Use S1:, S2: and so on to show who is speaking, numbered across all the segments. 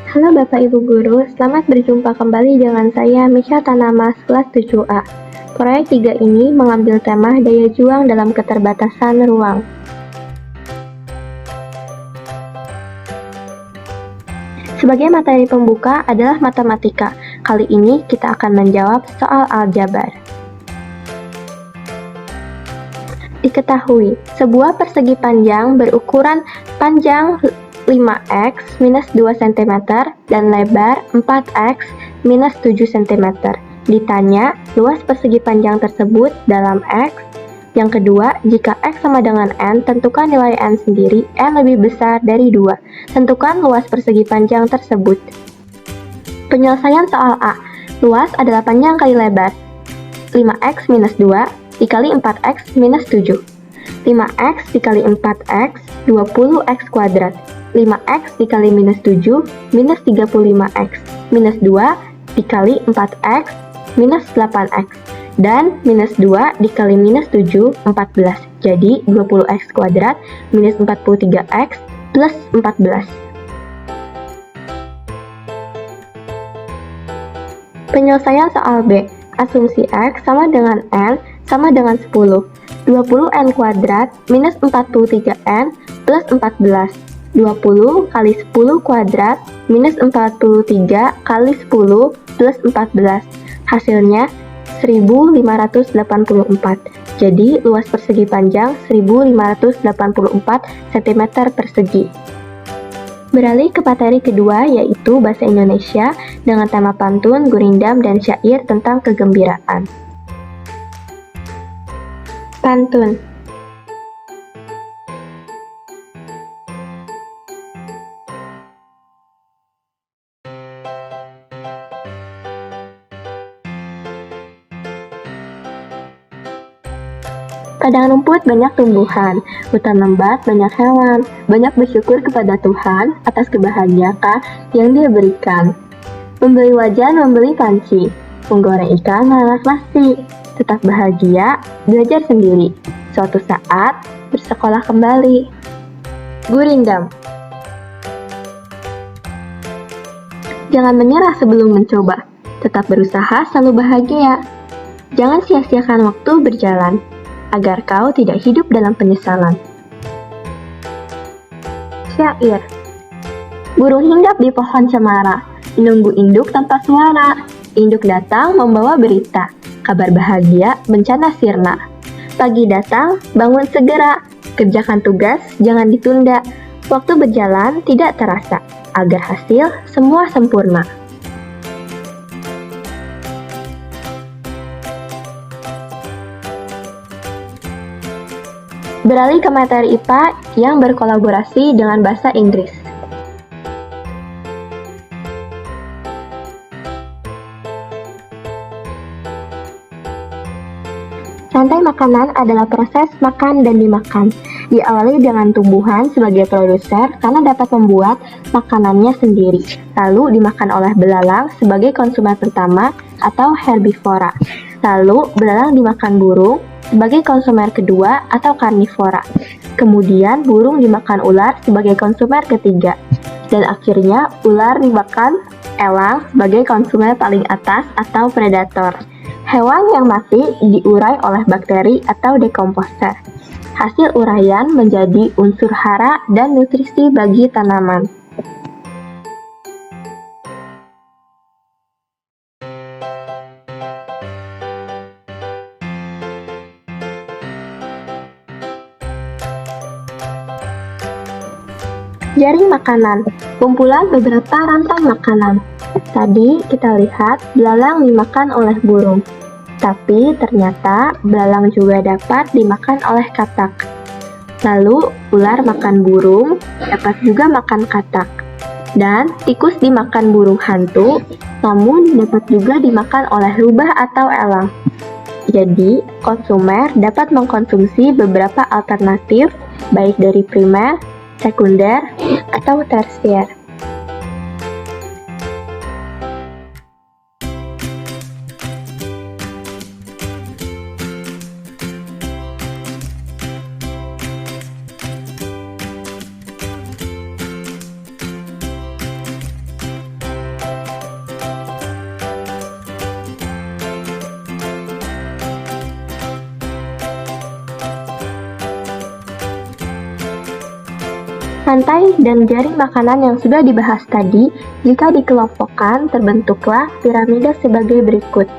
S1: Halo Bapak Ibu Guru, selamat berjumpa kembali dengan saya Misha Tanamas kelas 7A. Proyek 3 ini mengambil tema daya juang dalam keterbatasan ruang. Sebagai materi pembuka adalah matematika. Kali ini kita akan menjawab soal aljabar. Diketahui, sebuah persegi panjang berukuran panjang 5x minus 2 cm dan lebar 4x minus 7 cm. Ditanya, luas persegi panjang tersebut dalam x. Yang kedua, jika x sama dengan n, tentukan nilai n sendiri, n lebih besar dari 2. Tentukan luas persegi panjang tersebut. Penyelesaian soal A. Luas adalah panjang kali lebar. 5x minus 2 dikali 4x minus 7. 5x dikali 4x, 20x kuadrat. 5x dikali minus 7, minus 35x. Minus 2 dikali 4x, minus 8x. Dan minus 2 dikali minus 7, 14. Jadi 20x kuadrat minus 43x plus 14. Penyelesaian soal B. Asumsi x sama dengan n sama dengan 10. 20n kuadrat minus 43n plus 14. 20 kali 10 kuadrat minus 43 kali 10 plus 14. Hasilnya 1584. Jadi luas persegi panjang 1584 cm persegi. Beralih ke materi kedua, yaitu Bahasa Indonesia dengan tema pantun, gurindam, dan syair tentang kegembiraan. Pantun. Padang rumput banyak tumbuhan, hutan lebat banyak hewan, banyak bersyukur kepada Tuhan atas kebahagiaan yang Dia berikan. Membeli wajan, membeli panci, menggoreng ikan, melelas nasi, tetap bahagia, belajar sendiri. Suatu saat, bersekolah kembali. Gurindam. Jangan menyerah sebelum mencoba, tetap berusaha selalu bahagia. Jangan sia-siakan waktu berjalan, agar kau tidak hidup dalam penyesalan. Syair. Burung hinggap di pohon cemara, menunggu induk tanpa suara. Induk datang membawa berita, kabar bahagia, bencana sirna. Pagi datang, bangun segera, kerjakan tugas, jangan ditunda. Waktu berjalan tidak terasa, agar hasil semua sempurna. Beralih ke materi IPA yang berkolaborasi dengan bahasa Inggris. Rantai makanan adalah proses makan dan dimakan. Diawali dengan tumbuhan sebagai produser karena dapat membuat makanannya sendiri. Lalu dimakan oleh belalang sebagai konsumen pertama atau herbivora. Lalu belalang dimakan burung sebagai konsumen kedua atau karnivora. Kemudian burung dimakan ular sebagai konsumen ketiga. Dan akhirnya ular dimakan elang sebagai konsumen paling atas atau predator. Hewan yang mati diurai oleh bakteri atau dekomposer. Hasil uraian menjadi unsur hara dan nutrisi bagi tanaman. Jaring makanan, kumpulan beberapa rantai makanan. Tadi kita lihat belalang dimakan oleh burung. Tapi ternyata belalang juga dapat dimakan oleh katak. Lalu ular makan burung, dapat juga makan katak. Dan tikus dimakan burung hantu, namun dapat juga dimakan oleh rubah atau elang. Jadi, konsumer dapat mengkonsumsi beberapa alternatif, baik dari primer, sekunder, atau tersier. Rantai dan jaring makanan yang sudah dibahas tadi, jika dikelompokkan, terbentuklah piramida sebagai berikut.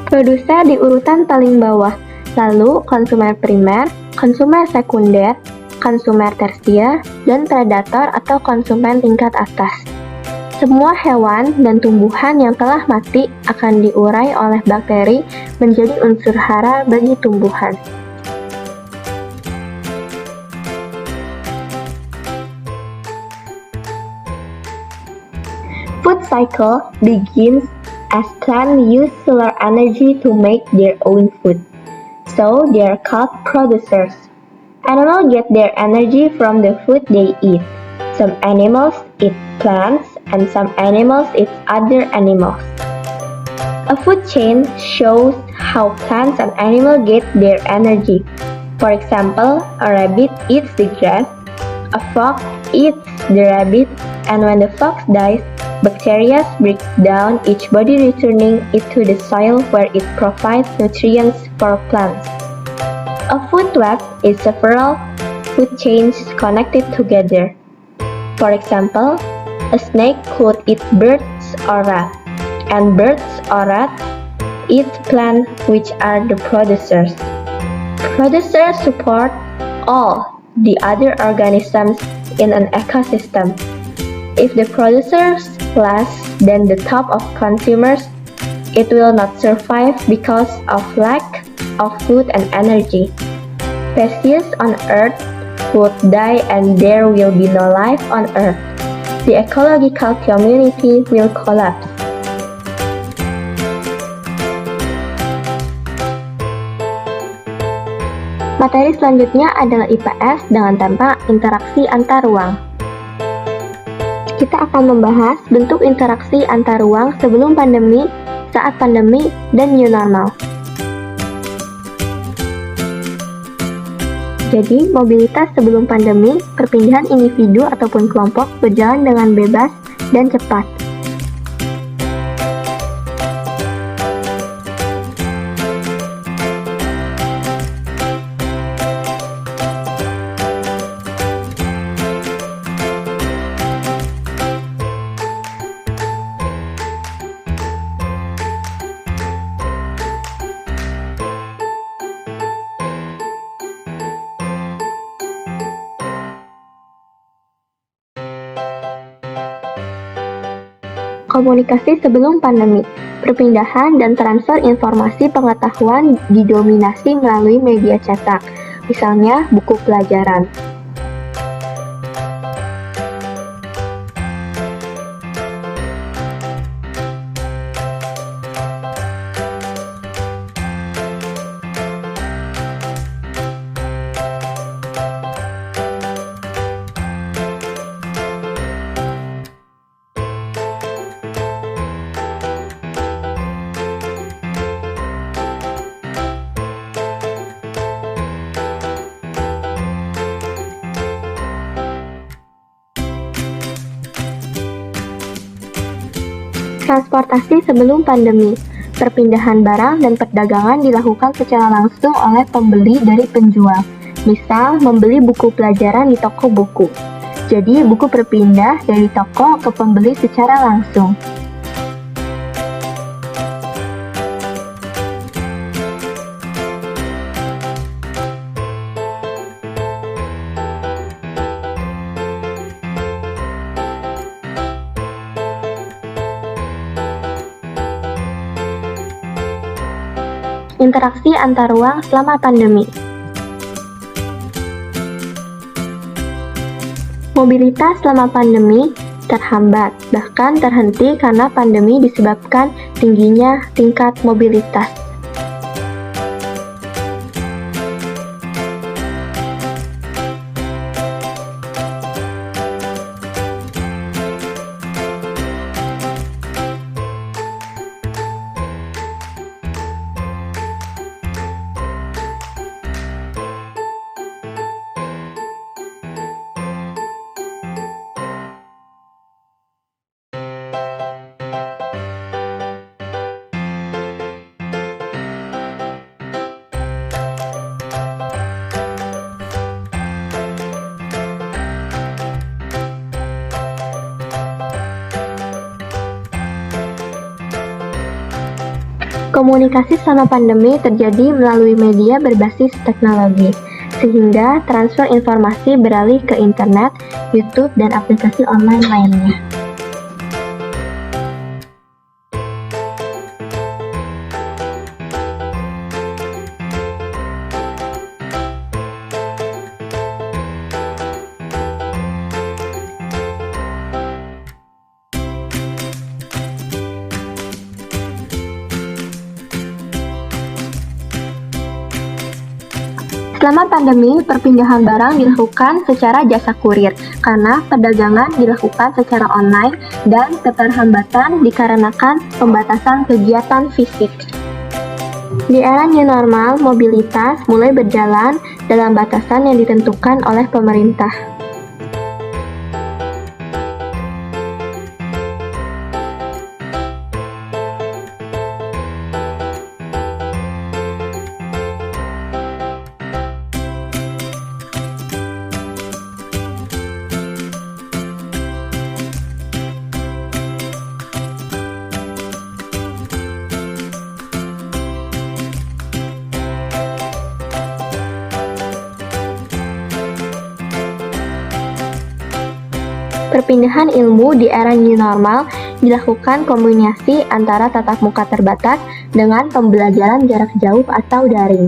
S1: Produser di urutan paling bawah, lalu konsumer primer, konsumer sekunder, konsumer tersier, dan predator atau konsumen tingkat atas. Semua hewan dan tumbuhan yang telah mati akan diurai oleh bakteri menjadi unsur hara bagi tumbuhan. Food cycle begins as plants use solar energy to make their own food, so they are called producers. Animals get their energy from the food they eat. Some animals eat plants and some animals eat other animals. A food chain shows how plants and animals get their energy. For example, a rabbit eats the grass, a fox eats the rabbit, and when the fox dies, bacteria breaks down each body returning it to the soil where it provides nutrients for plants. A food web is several food chains connected together. For example, a snake could eat birds or rats, and birds or rats eat plants which are the producers. Producers support all the other organisms in an ecosystem. If the producers less than the top of consumers, it will not survive because of lack of food and energy. Species on Earth would die and there will be no life on Earth. The ecological community will collapse. Materi selanjutnya adalah IPS dengan tema interaksi antar ruang. Kita akan membahas bentuk interaksi antar ruang sebelum pandemi, saat pandemi, dan new normal. Jadi, mobilitas sebelum pandemi, perpindahan individu ataupun kelompok berjalan dengan bebas dan cepat. Komunikasi sebelum pandemi, perpindahan dan transfer informasi pengetahuan didominasi melalui media cetak, misalnya buku pelajaran. Transportasi sebelum pandemi, perpindahan barang dan perdagangan dilakukan secara langsung oleh pembeli dari penjual. Misal, membeli buku pelajaran di toko buku. Jadi, buku berpindah dari toko ke pembeli secara langsung. Interaksi antar ruang selama pandemi. Mobilitas selama pandemi terhambat, bahkan terhenti karena pandemi disebabkan tingginya tingkat mobilitas. Komunikasi selama pandemi terjadi melalui media berbasis teknologi, sehingga transfer informasi beralih ke internet, YouTube, dan aplikasi online lainnya. Selama pandemi, perpindahan barang dilakukan secara jasa kurir karena perdagangan dilakukan secara online dan keterhambatan dikarenakan pembatasan kegiatan fisik. Di era new normal, mobilitas mulai berjalan dalam batasan yang ditentukan oleh pemerintah. Perpindahan ilmu di era new normal dilakukan kombinasi antara tatap muka terbatas dengan pembelajaran jarak jauh atau daring.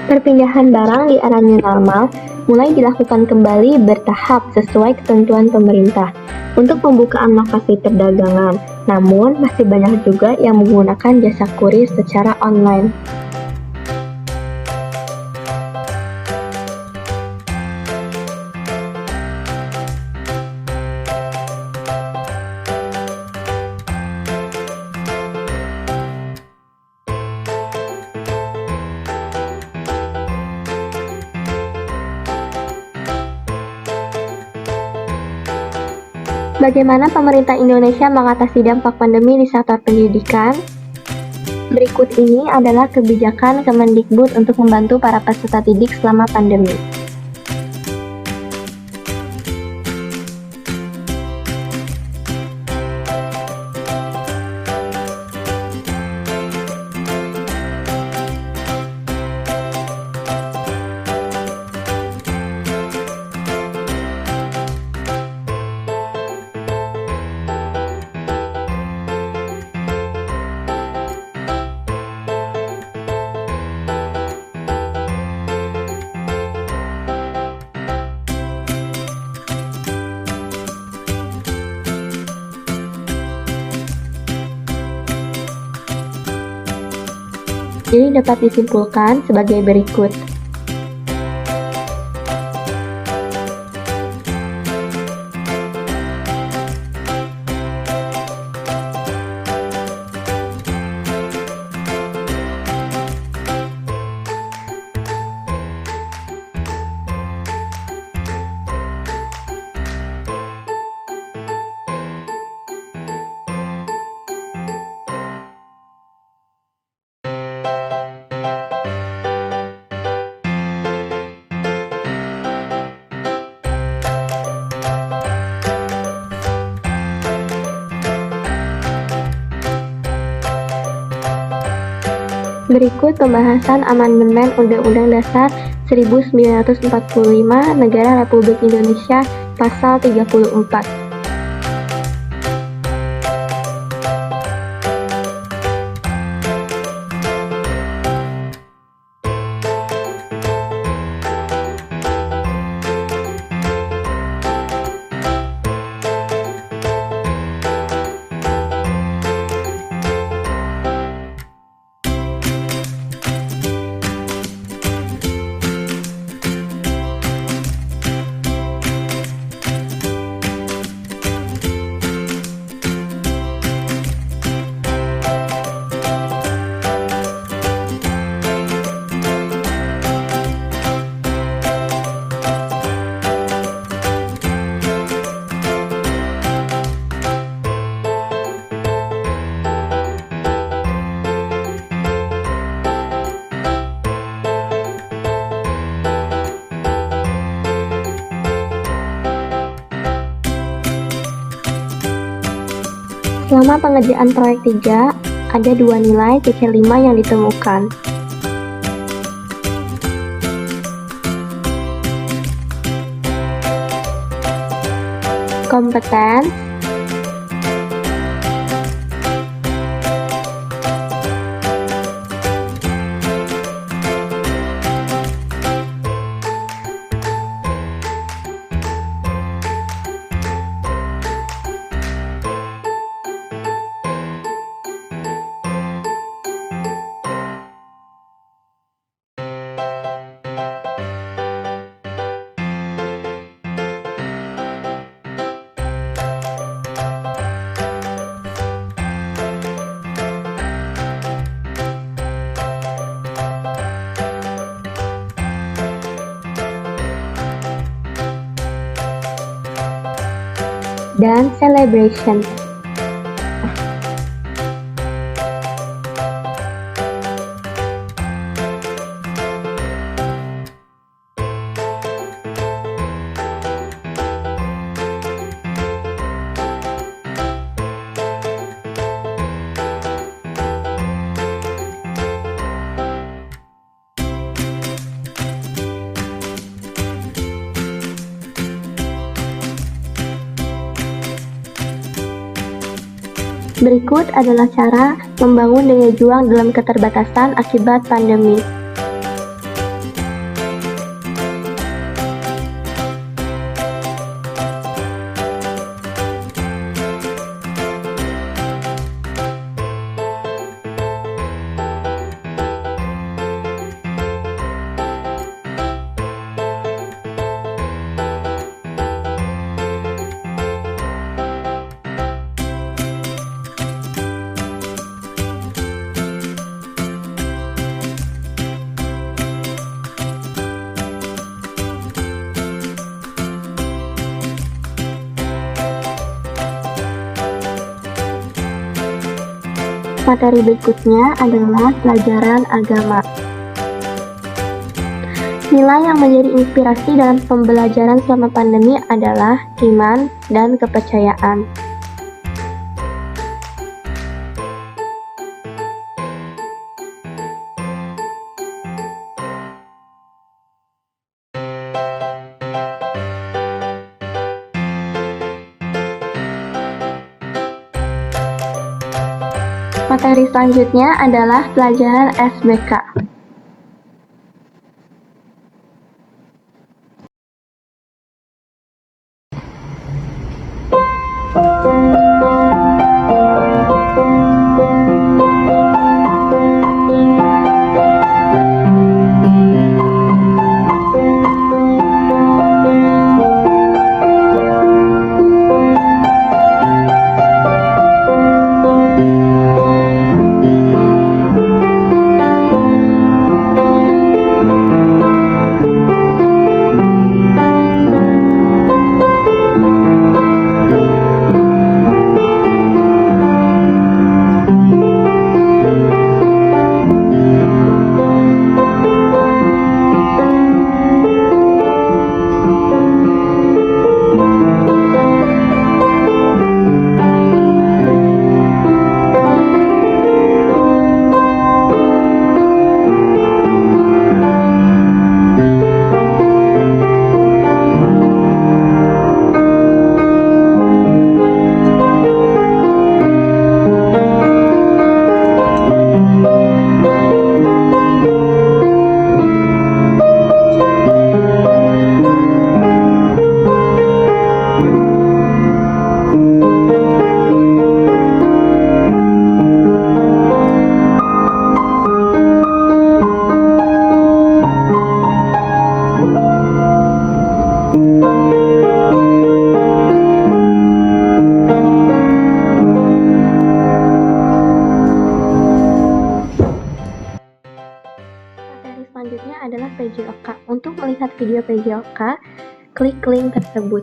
S1: Perpindahan barang di era new normal mulai dilakukan kembali bertahap sesuai ketentuan pemerintah untuk pembukaan lokasi perdagangan. Namun, masih banyak juga yang menggunakan jasa kurir secara online. Bagaimana pemerintah Indonesia mengatasi dampak pandemi di sektor pendidikan? Berikut ini adalah kebijakan Kemendikbud untuk membantu para peserta didik selama pandemi. Jadi dapat disimpulkan sebagai berikut. Berikut pembahasan amandemen Undang-Undang Dasar 1945 Negara Republik Indonesia Pasal 34. Selama pengerjaan proyek 3, ada 2 nilai CC5 yang ditemukan. Kompeten, dan celebration. Berikut adalah cara membangun daya juang dalam keterbatasan akibat pandemi. Materi berikutnya adalah pelajaran agama. Nilai yang menjadi inspirasi dalam pembelajaran selama pandemi adalah iman dan kepercayaan. Materi selanjutnya adalah pelajaran SBK. Selanjutnya adalah PJOK. Untuk melihat video PJOK, klik link tersebut.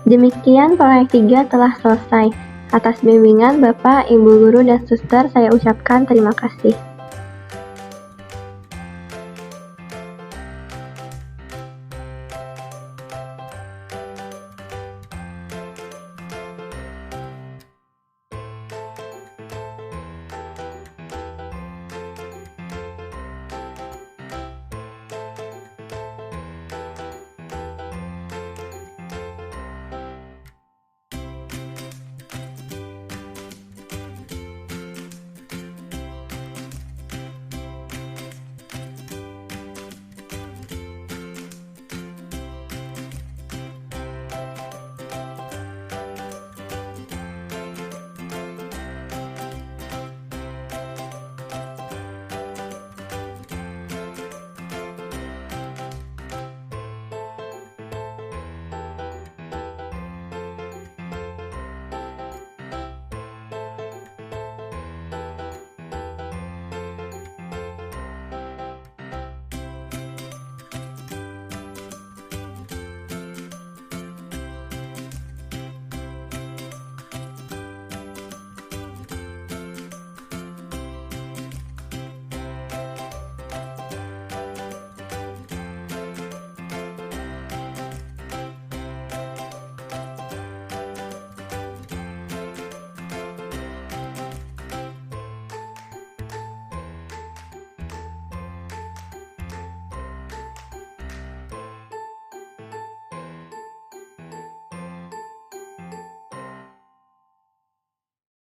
S1: Demikian proyek 3 telah selesai. Atas bimbingan Bapak, Ibu Guru, dan Suster, saya ucapkan terima kasih.